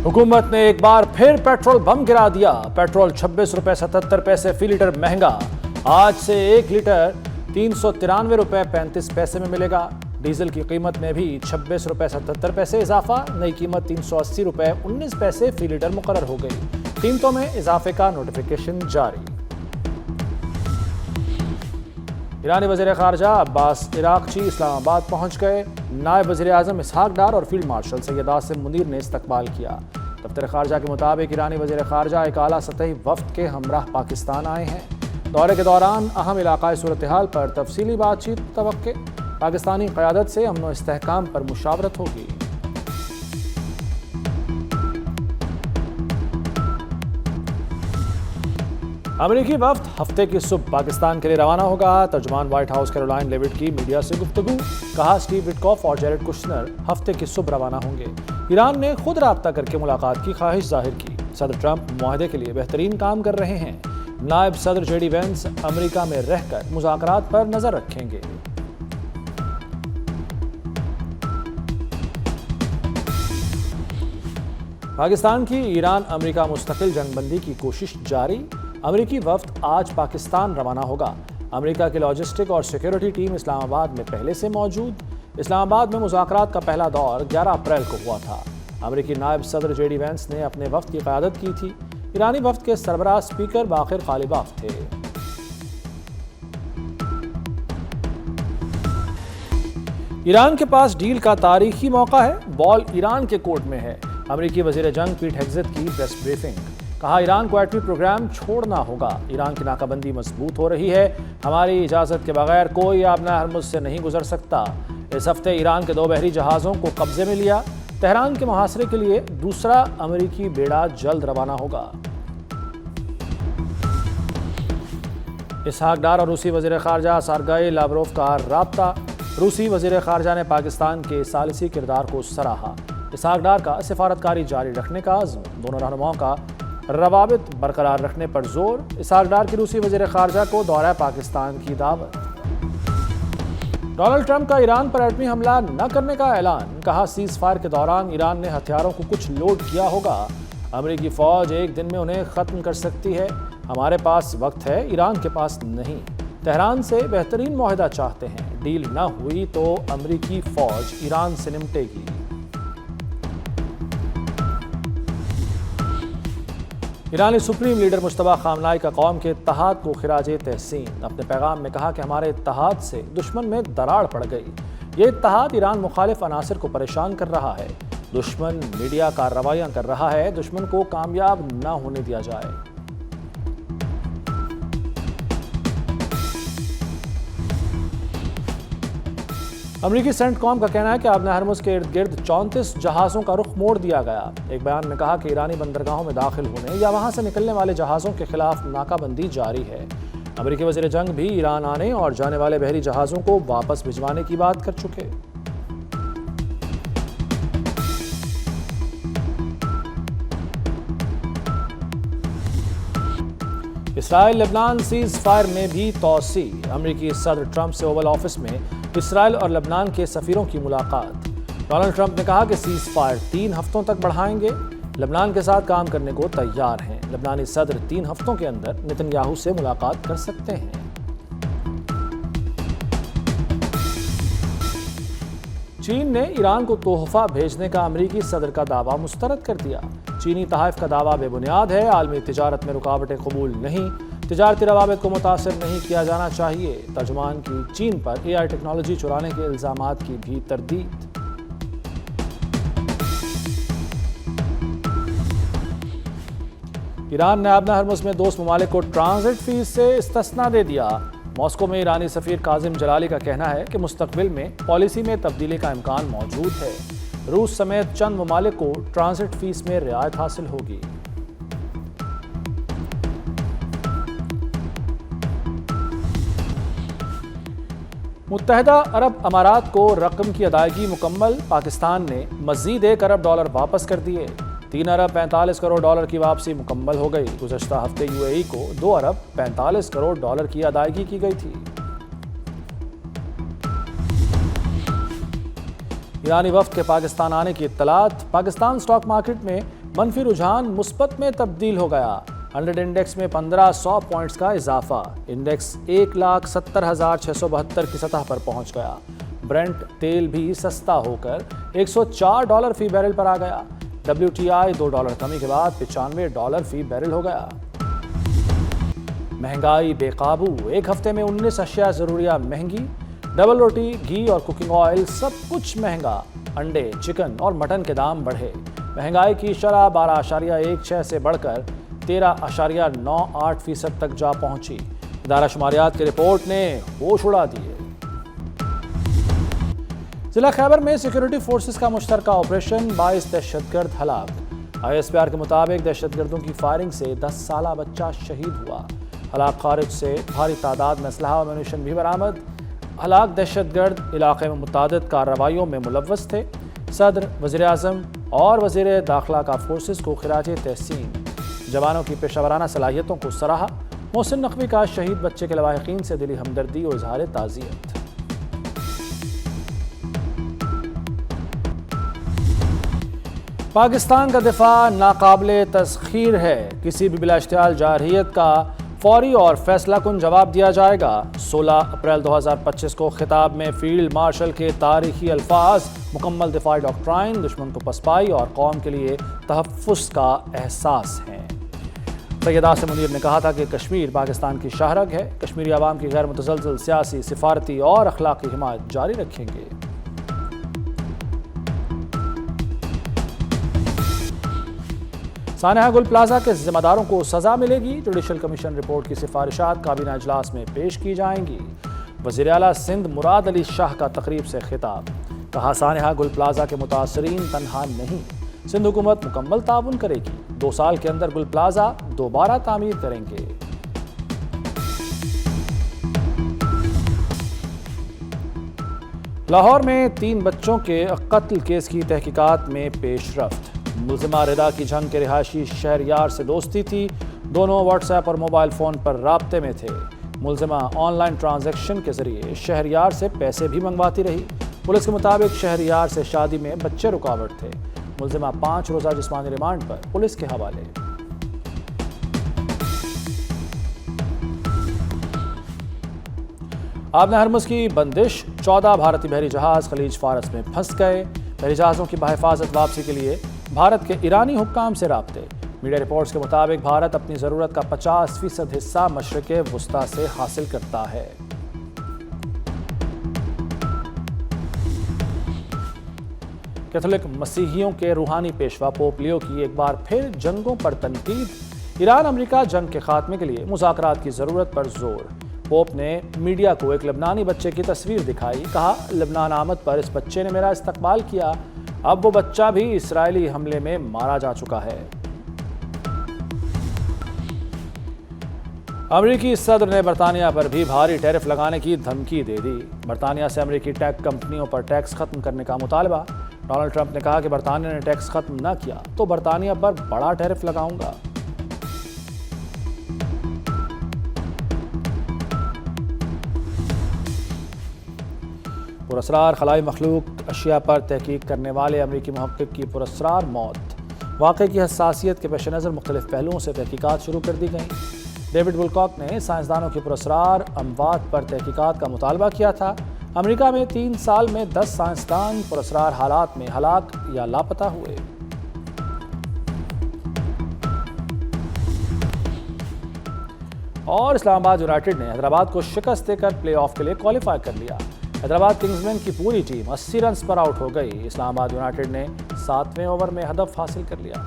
हुकूमत ने एक बार फिर पेट्रोल बम गिरा दिया। पेट्रोल 26 रुपए 77 पैसे फी लीटर महंगा। आज से 1 लीटर 393 रुपए 35 पैसे में मिलेगा। डीजल की कीमत में भी 26 रुपए 77 पैसे इजाफा। नई कीमत 380 रुपए 19 पैसे फी लीटर मुकर्रर हो गई। कीमतों में इजाफे का नोटिफिकेशन जारी। ईरानी वज़ीर ख़ारजा अब्बास इराक़ची इस्लामाबाद पहुंच गए। नायब वज़ीर आज़म इसहाक डार और फील्ड मार्शल सैयद आसिम मुनीर ने इस्तकबाल किया। दफ्तर ख़ारजा के मुताबिक ईरानी वज़ीर ख़ारजा एक आला सतही वफ़द के हमराह पाकिस्तान आए हैं। दौरे के दौरान अहम इलाक़ाई सूरत हाल पर तफसीली बातचीत तवक्के। पाकिस्तानी क़यादत से अमन व इस्तेहकाम पर मुशावरत होगी। अमेरिकी वफ़द हफ्ते की सुबह पाकिस्तान के लिए रवाना होगा। तर्जुमान व्हाइट हाउस कैरोलाइन लेविट की मीडिया से गुफ्तगू। कहा स्टीव विटकॉफ और जैरेड कुश्नर हफ्ते की सुबह रवाना होंगे। ईरान ने खुद राब्ता करके मुलाकात की ख्वाहिश जाहिर की। सदर ट्रंप मुआहदे के लिए बेहतरीन काम कर रहे हैं। नायब सदर जेडी वेंस अमेरिका में रहकर मुज़ाकरात पर नजर रखेंगे। पाकिस्तान की ईरान अमेरिका मुस्तकिल जंगबंदी की कोशिश जारी। अमेरिकी वफ़द आज पाकिस्तान रवाना होगा। अमेरिका की लॉजिस्टिक और सिक्योरिटी टीम इस्लामाबाद में पहले से मौजूद। इस्लामाबाद में मुज़ाकरात का पहला दौर 11 अप्रैल को हुआ था। अमेरिकी नायब सदर जेडी वेंस ने अपने वफ़द की क़यादत की थी। ईरानी वफ़द के सरबराह स्पीकर बाक़िर ग़ालिबाफ थे। ईरान के पास डील का तारीखी मौका है। बॉल ईरान के कोर्ट में है। अमेरिकी वज़ीर जंग पीट हेग्ज़ेत की प्रेस ब्रीफिंग। कहा ईरान को एटमी प्रोग्राम छोड़ना होगा। ईरान की नाकाबंदी मजबूत हो रही है। हमारी इजाज़त के बगैर कोई आबना हरमुज़ से नहीं गुजर सकता। इस हफ्ते ईरान के 2 बहरी जहाज़ों को कब्जे में लिया। तेहरान के मुहासरे के लिए दूसरा अमेरिकी बेड़ा जल्द रवाना होगा। इसहाक डार और रूसी वज़ीर ख़ारजा सरगेई लावरोव का राब्ता। रूसी वज़ीर ख़ारजा ने पाकिस्तान के सालिसी किरदार को सराहा। इसहाक डार का सिफारतकारी जारी रखने का अज़्म। दोनों रहनुमाओं का रवाबित बरकरार रखने पर जोर। इसहाक डार की रूसी वज़ीर ख़ारजा को दौरा पाकिस्तान की दावत। डोनाल्ड ट्रंप का ईरान पर एटमी हमला न करने का ऐलान। कहा सीज़ फायर के दौरान ईरान ने हथियारों को कुछ लोड किया होगा। अमेरिकी फ़ौज एक दिन में उन्हें ख़त्म कर सकती है। हमारे पास वक्त है, ईरान के पास नहीं। तेहरान से बेहतरीन मुआहदा चाहते हैं। डील न हुई तो अमेरिकी फ़ौज ईरान से निपटेगी। ईरानी सुप्रीम लीडर मुश्तबा खामनाई का कौम के इत्तेहाद को खिराजे तहसीन। अपने पैगाम में कहा कि हमारे इत्तेहाद से दुश्मन में दरार पड़ गई। ये इत्तेहाद ईरान मुखालिफ अनासर को परेशान कर रहा है। दुश्मन मीडिया कार्रवाइयाँ कर रहा है। दुश्मन को कामयाब न होने दिया जाए। अमरीकी सेंटकॉम का कहना है कि आबना हरमुज़ के इर्द गिर्द 34 जहाज़ों का रुख मोड़ दिया गया। एक बयान में कहा कि ईरानी बंदरगाहों में दाखिल होने या वहां से निकलने वाले जहाज़ों के खिलाफ नाकाबंदी जारी है। अमरीकी वज़ीर जंग भी ईरान आने और जाने वाले बहरी जहाज़ों को वापस भिजवाने की बात कर चुके। इसराइल लेबनान सीज़ फायर में भी तोसी। अमरीकी सदर ट्रंप से ओवल ऑफिस में इसराइल और लेबनान के सफीरों की मुलाकात। डोनाल्ड ट्रंप ने कहा कि सीज़ फायर 3 हफ्तों तक बढ़ाएंगे। लेबनान के साथ काम करने को तैयार हैं। लेबनानी सदर 3 हफ्तों के अंदर नेतन्याहू से मुलाकात कर सकते हैं। चीन ने ईरान को तोहफा भेजने का अमरीकी सदर का दावा मुस्तरद कर दिया। चीनी तहफ़ का दावा बेबुनियाद है। आलमी तिजारत में रुकावटें कबूल नहीं। तिजारती रवाबित को मुतासिर नहीं किया जाना चाहिए। तर्जुमान की चीन पर AI टेक्नोलॉजी चुराने के इल्ज़ामात की भी तरदीद। ईरान ने आबना हरमुज़ में दोस्त ममालिक को ट्रांजिट फीस से इस्तिस्ना दे दिया। मॉस्को में ईरानी सफ़ीर काजिम जलाली का कहना है कि मुस्तक़बिल में पॉलिसी में तब्दीली का इम्कान मौजूद है। रूस समेत चंद ममालिक को ट्रांजिट फीस में रियायत हासिल होगी। मुत्तहदा अरब अमारात को रकम की अदायगी मुकम्मल। पाकिस्तान ने मज़ीद $1 अरब वापस कर दिए। 3 अरब 45 करोड़ डॉलर की वापसी मुकम्मल हो गई। गुज़श्ता हफ्ते UAE को 2 अरब 45 करोड़ डॉलर की अदायगी की गई थी। ईरानी वफ़द के पाकिस्तान आने की इत्तलात। पाकिस्तान स्टॉक मार्केट में منفی رجحان مثبت میں تبدیل ہو گیا۔ 100 انڈیکس میں 1500 پوائنٹس کا اضافہ، انڈیکس 1,70,672 کی سطح پر پہنچ گیا۔ برنٹ تیل بھی سستا ہو کر $104 فی بیرل پر آ گیا۔ WTI $2 کمی کے بعد $95 فی بیرل ہو گیا۔ مہنگائی بے قابو، ایک ہفتے میں 19 اشیاء ضروریہ مہنگی، ڈبل روٹی، گھی اور کوکنگ آئل سب کچھ مہنگا۔ انڈے، چکن اور مٹن کے دام بڑھے۔ مہنگائی کی شرح 12.16 سے بڑھ کر 13.98% تک جا پہنچی۔ ادارہ شماریات کی رپورٹ نے ہوش اڑا دیے۔ ضلع خیبر میں سیکورٹی فورسز کا مشترکہ آپریشن، 22 دہشت گرد ہلاک۔ ISPR کے مطابق دہشت گردوں کی فائرنگ سے 10 سالہ بچہ شہید ہوا۔ ہلاک خارج سے بھاری تعداد میں اسلحہ و میونیشن بھی برآمد۔ ہلاک دہشت گرد علاقے میں متعدد کارروائیوں میں ملوث تھے۔ صدر، وزیر اعظم اور وزیر داخلہ کا فورسز کو خراج تحسین، جوانوں کی پیشہ ورانہ صلاحیتوں کو سراہا۔ محسن نقوی کا شہید بچے کے لواحقین سے دلی ہمدردی اور اظہار تعزیت۔ پاکستان کا دفاع ناقابل تسخیر ہے، کسی بھی بلا اشتعال جارحیت کا فوری اور فیصلہ کن جواب دیا جائے گا۔ 16 اپریل 2025 کو خطاب میں فیلڈ مارشل کے تاریخی الفاظ، مکمل دفاعی ڈاکٹرائن، دشمن کو پسپائی اور قوم کے لیے تحفظ کا احساس ہیں۔ سید عاصم منیر نے کہا تھا کہ کشمیر پاکستان کی شاہرگ ہے، کشمیری عوام کی غیر متزلزل سیاسی، سفارتی اور اخلاقی حمایت جاری رکھیں گے۔ سانحہ گل پلازا کے ذمہ داروں کو سزا ملے گی، جوڈیشل کمیشن رپورٹ کی سفارشات کابینہ اجلاس میں پیش کی جائیں گی۔ وزیر اعلیٰ سندھ مراد علی شاہ کا تقریب سے خطاب، کہا سانحہ گل پلازا کے متاثرین تنہا نہیں، سندھ حکومت مکمل تعاون کرے گی، 2 سال کے اندر گل پلازا دوبارہ تعمیر کریں گے۔ لاہور میں 3 بچوں کے قتل کیس کی تحقیقات میں پیش رفت۔ ملزمہ ردا کی جھنگ کے رہائشی شہریار سے دوستی تھی، دونوں واٹس ایپ اور موبائل فون پر رابطے میں تھے۔ ملزمہ آن لائن ٹرانزیکشن کے ذریعے شہریار سے پیسے بھی منگواتی رہی۔ پولیس کے مطابق شہریار سے شادی میں بچے رکاوٹ تھے۔ ملزمہ 5 روزہ جسمانی ریمانڈ پر پولیس کے حوالے۔ آبِ ہرمز کی بندش، 14 بھارتی بحری جہاز خلیج فارس میں پھنس گئے۔ بحری جہازوں کی بحفاظت واپسی کے لیے بھارت کے ایرانی حکام سے رابطے۔ میڈیا رپورٹس کے مطابق بھارت اپنی ضرورت کا 50% حصہ مشرق وسطیٰ سے حاصل کرتا ہے۔ کیتھولک مسیحیوں کے روحانی پیشوا پوپ لیو کی ایک بار پھر جنگوں پر تنقید، ایران امریکہ جنگ کے خاتمے کے لیے مذاکرات کی ضرورت پر زور۔ پوپ نے میڈیا کو ایک لبنانی بچے کی تصویر دکھائی، کہا لبنان آمد پر اس بچے نے میرا استقبال کیا، اب وہ بچہ بھی اسرائیلی حملے میں مارا جا چکا ہے۔ امریکی صدر نے برطانیہ پر بھی بھاری ٹیرف لگانے کی دھمکی دے دی۔ برطانیہ سے امریکی ٹیک کمپنیوں پر ٹیکس ختم کرنے کا مطالبہ۔ ڈونلڈ ٹرمپ نے کہا کہ برطانیہ نے ٹیکس ختم نہ کیا تو برطانیہ پر بڑا ٹیرف لگاؤں گا۔ پراسرار خلائی مخلوق اشیاء پر تحقیق کرنے والے امریکی محقق کی پراسرار موت۔ واقعے کی حساسیت کے پیش نظر مختلف پہلوؤں سے تحقیقات شروع کر دی گئیں۔ ڈیوڈ ولکاک نے سائنسدانوں کی پراسرار اموات پر تحقیقات کا مطالبہ کیا تھا۔ امریکہ میں 3 سال میں 10 سائنسدان پراسرار حالات میں ہلاک یا لاپتہ ہوئے۔ اور اسلام آباد یونائیٹڈ نے حیدرآباد کو شکست دے کر پلے آف کے لیے کوالیفائی کر لیا۔ حیدرآباد کنگزمین کی پوری ٹیم 80 رنز پر آؤٹ ہو گئی۔ اسلام آباد یونائیٹڈ نے 7ویں اوور میں ہدف حاصل کر لیا۔